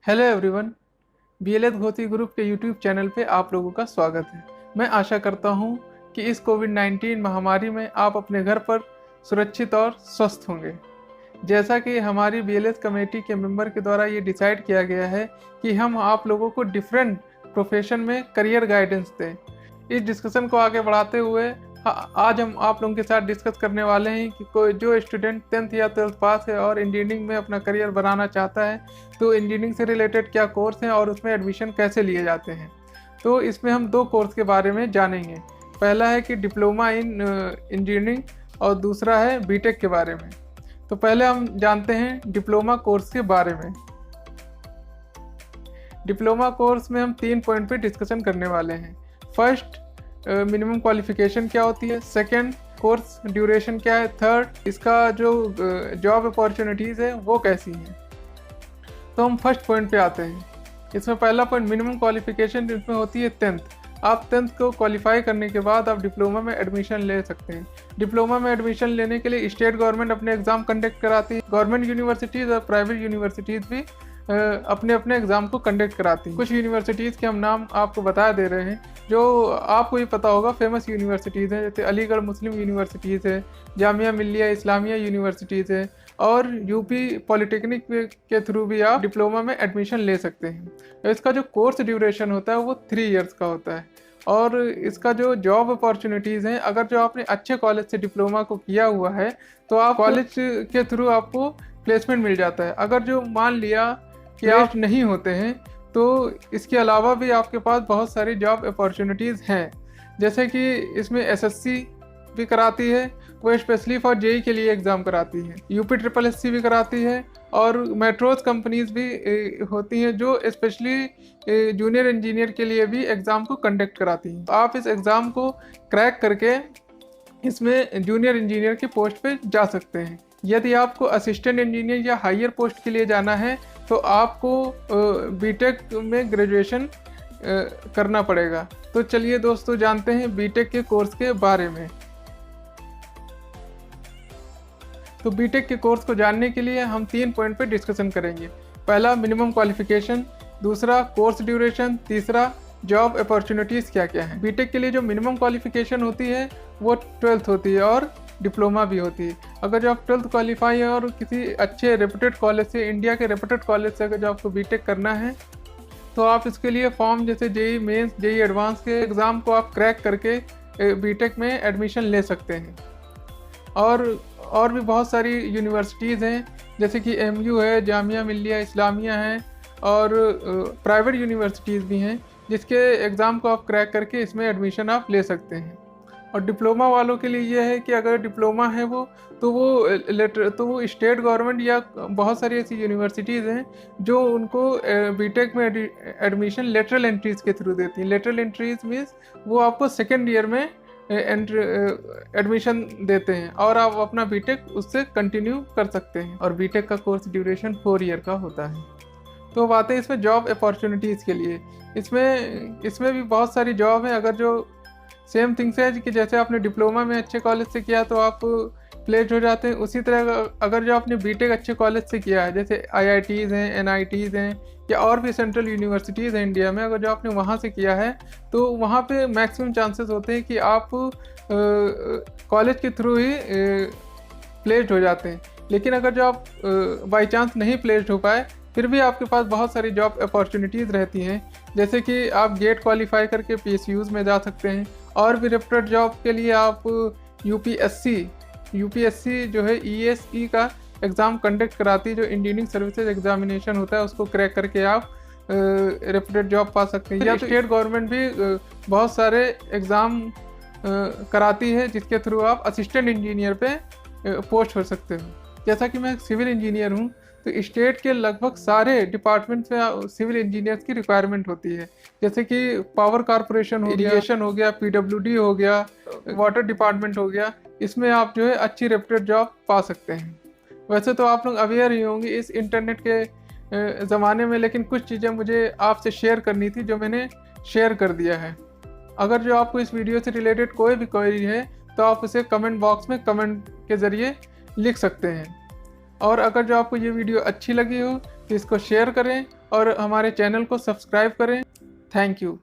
Hello everyone, BLS घोती group के YouTube channel पे आप लोगों का स्वागत है। मैं आशा करता हूँ कि इस कोविड-19 महामारी में आप अपने घर पर सुरक्षित और स्वस्थ होंगे। जैसा कि हमारी बीएलएस कमेटी के मेंबर के द्वारा ये डिसाइड किया गया है कि हम आप लोगों को डिफरेंट प्रोफेशन में करियर गाइडेंस दें। इस डिस्कशन को आगे बढ़ाते हुए आज हम आप लोगों के साथ डिस्कस करने वाले हैं कि कोई जो स्टूडेंट 10th या 12th पास है और इंजीनियरिंग में अपना करियर बनाना चाहता है तो इंजीनियरिंग से रिलेटेड क्या कोर्स हैं और उसमें एडमिशन कैसे लिए जाते हैं। तो इसमें हम दो कोर्स के बारे में जानेंगे। पहला है कि डिप्लोमा इन इंजीनियरिंग और दूसरा है बीटेक के बारे में। तो पहले हम जानते हैं डिप्लोमा कोर्स के बारे में। डिप्लोमा कोर्स में हम 3 पॉइंट पे डिस्कशन करने वाले हैं। फर्स्ट, मिनिमम क्वालिफिकेशन क्या होती है। सेकंड, कोर्स ड्यूरेशन क्या है। थर्ड, इसका जो जॉब अपॉर्चुनिटीज़ है वो कैसी हैं। तो हम फर्स्ट पॉइंट पे आते हैं। इसमें पहला पॉइंट मिनिमम क्वालिफिकेशन, जिसमें होती है 10th। आप 10th को क्वालिफाई करने के बाद आप डिप्लोमा में एडमिशन ले सकते हैं। डिप्लोमा में एडमिशन लेने के लिए स्टेट गवर्नमेंट अपने एग्ज़ाम कंडक्ट कराती है। गवर्नमेंट यूनिवर्सिटीज़ और प्राइवेट यूनिवर्सिटीज़ भी अपने अपने एग्ज़ाम को कंडक्ट कराती हैं। कुछ यूनिवर्सिटीज़ के हम नाम आपको बता दे रहे हैं जो आपको ही पता होगा। फेमस यूनिवर्सिटीज़ हैं जैसे अलीगढ़ मुस्लिम यूनिवर्सिटीज़ है, जामिया मिल्लिया इस्लामिया यूनिवर्सिटीज़ है और यूपी पॉलिटेक्निक के थ्रू भी आप डिप्लोमा में एडमिशन ले सकते हैं। इसका जो कोर्स ड्यूरेशन होता है वो 3 इयर्स का होता है। और इसका जो जॉब अपॉर्चुनिटीज़ हैं, अगर जो आपने अच्छे कॉलेज से डिप्लोमा को किया हुआ है तो आप कॉलेज के थ्रू आपको प्लेसमेंट मिल जाता है। अगर जो मान लिया कि आप नहीं होते हैं तो इसके अलावा भी आपके पास बहुत सारी जॉब अपॉर्चुनिटीज़ हैं। जैसे कि इसमें एसएससी भी कराती है, वो स्पेशली फॉर जेई के लिए एग्ज़ाम कराती है। यूपी ट्रिपल एससी भी कराती है और मेट्रोज कंपनीज भी होती हैं जो स्पेशली जूनियर इंजीनियर के लिए भी एग्ज़ाम को कंडक्ट कराती हैं। आप इस एग्ज़ाम को क्रैक करके इसमें जूनियर इंजीनियर की पोस्ट पे जा सकते हैं। यदि आपको असिस्टेंट इंजीनियर या हायर पोस्ट के लिए जाना है तो आपको बीटेक में ग्रेजुएशन करना पड़ेगा। तो चलिए दोस्तों जानते हैं बीटेक के कोर्स के बारे में। तो बीटेक के कोर्स को जानने के लिए हम 3 पॉइंट पे डिस्कशन करेंगे। पहला, मिनिमम क्वालिफिकेशन। दूसरा, कोर्स ड्यूरेशन। तीसरा, जॉब अपॉर्चुनिटीज़ क्या क्या हैं। बीटेक के लिए जो मिनिमम क्वालिफिकेशन होती है वो 12th होती है और डिप्लोमा भी होती है। अगर जो आप 12th क्वालिफाई हैं और किसी अच्छे रेपुटेड कॉलेज से, इंडिया के रेपुटेड कॉलेज से अगर जो आपको बीटेक करना है तो आप इसके लिए फॉर्म जैसे जेई मेंस, जेई एडवांस के एग्ज़ाम को आप क्रैक करके बीटेक में एडमिशन ले सकते हैं। और भी बहुत सारी यूनिवर्सिटीज़ हैं जैसे कि एमयू है, जामिया मिल्लिया इस्लामिया है और प्राइवेट यूनिवर्सिटीज़ भी हैं जिसके एग्ज़ाम को आप क्रैक करके इसमें एडमिशन आप ले सकते हैं। और डिप्लोमा वालों के लिए ये है कि अगर डिप्लोमा है वो स्टेट गवर्नमेंट या बहुत सारी ऐसी यूनिवर्सिटीज़ हैं जो उनको बीटेक में एडमिशन लेटरल एंट्रीज़ के थ्रू देती हैं। लेटरल एंट्रीज़ मीन्स वो आपको सेकेंड ईयर में एडमिशन देते हैं और आप अपना बीटेक उससे कंटिन्यू कर सकते हैं। और बीटेक का कोर्स ड्यूरेशन 4 ईयर का होता है। तो अब आते हैं इसमें जॉब अपॉर्चुनिटीज़ के लिए। इसमें भी बहुत सारी जॉब हैं। अगर जो सेम थिंग्स है कि जैसे आपने डिप्लोमा में अच्छे कॉलेज से किया तो आप प्लेस्ड हो जाते हैं, उसी तरह अगर जो आपने बीटेक अच्छे कॉलेज से किया है जैसे आईआईटीज़ हैं, एनआईटीज़ हैं या और भी सेंट्रल यूनिवर्सिटीज़ हैं इंडिया में, अगर जो आपने वहाँ से किया है तो वहाँ पे मैक्सिमम चांसेस होते हैं कि आप कॉलेज के थ्रू ही प्लेस्ड हो जाते हैं। लेकिन अगर जो आप बाई चांस नहीं प्लेस्ड हो पाए फिर भी आपके पास बहुत सारी जॉब अपॉर्चुनिटीज़ रहती हैं। जैसे कि आप गेट क्वालिफाई करके पीएसयूज़ में जा सकते हैं। और भी रेपुटेड जॉब के लिए आप यूपीएससी जो है ईएसई का एग्ज़ाम कंडक्ट कराती है, जो इंजीनियरिंग सर्विसेज एग्जामिनेशन होता है, उसको क्रैक करके आप रेपुटेड जॉब पा सकते हैं। या तो स्टेट गवर्नमेंट भी बहुत सारे एग्ज़ाम कराती है जिसके थ्रू आप असिस्टेंट इंजीनियर पे पोस्ट हो सकते हो। जैसा कि मैं सिविल इंजीनियर हूँ तो स्टेट के लगभग सारे डिपार्टमेंट्स में सिविल इंजीनियर्स की रिक्वायरमेंट होती है। जैसे कि पावर कॉरपोरेशन हो गया, इरिगेशन हो गया, पीडब्ल्यूडी हो गया, वाटर डिपार्टमेंट हो गया, इसमें आप जो है अच्छी रेपुटेड जॉब पा सकते हैं। वैसे तो आप लोग अवेयर ही होंगे इस इंटरनेट के ज़माने में, लेकिन कुछ चीज़ें मुझे आपसे शेयर करनी थी जो मैंने शेयर कर दिया है। अगर जो आपको इस वीडियो से रिलेटेड कोई भी क्वेरी है तो आप उसे कमेंट बॉक्स में कमेंट के ज़रिए लिख सकते हैं। और अगर जो आपको ये वीडियो अच्छी लगी हो तो इसको शेयर करें और हमारे चैनल को सब्सक्राइब करें। Thank you.